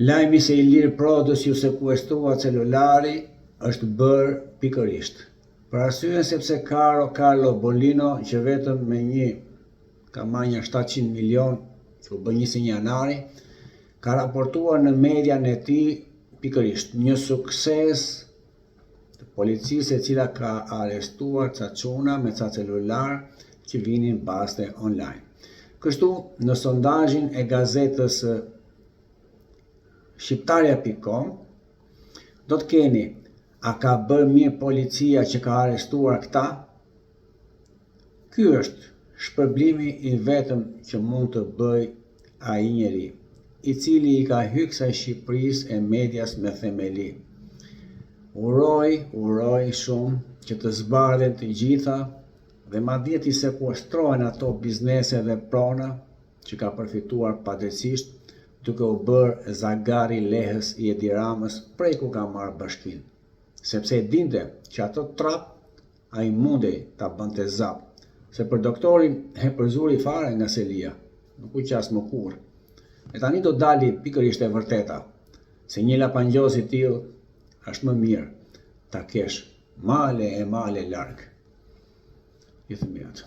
Lajmi se Ilir Prodës ju sekuestrua celulari është bërë pikërisht. Për arsyen sepse Carlo Bolino, që vetëm me një kampanja 700 milion që u bë 21 janari, ka raportuar në median e tij pikërisht një sukses të policisë e cila ka arrestuar ca çuna me ca celular që vinin paste online. Kështu, në sondazhin e gazetës Shqiptaria.com do të keni: a ka bërë mirë policia që ka arrestuar këta? Ky është shpërblimi I vetëm që mund të bëj ai njeri, I cili I ka hyrë kësaj Shqipërisë e medias me themeli. Uroj shumë që të zbardhen të gjitha dhe madje t'i sekuestrohen ato biznese dhe prona që ka përfituar padrejtisht duke u bërë zagari lehës I Edi Ramës prej ku ka marrë bashkinë, sepse e dinte që ato trap ai mundej ta bënte zap, se për doktorin e përzuri fare nga Selia, nuk u qas më kurrë. E tani do dali pikërisht e vërteta, se një lapangjoz I tillë është më mirë ta kesh male e male larg. Ju thëmirat.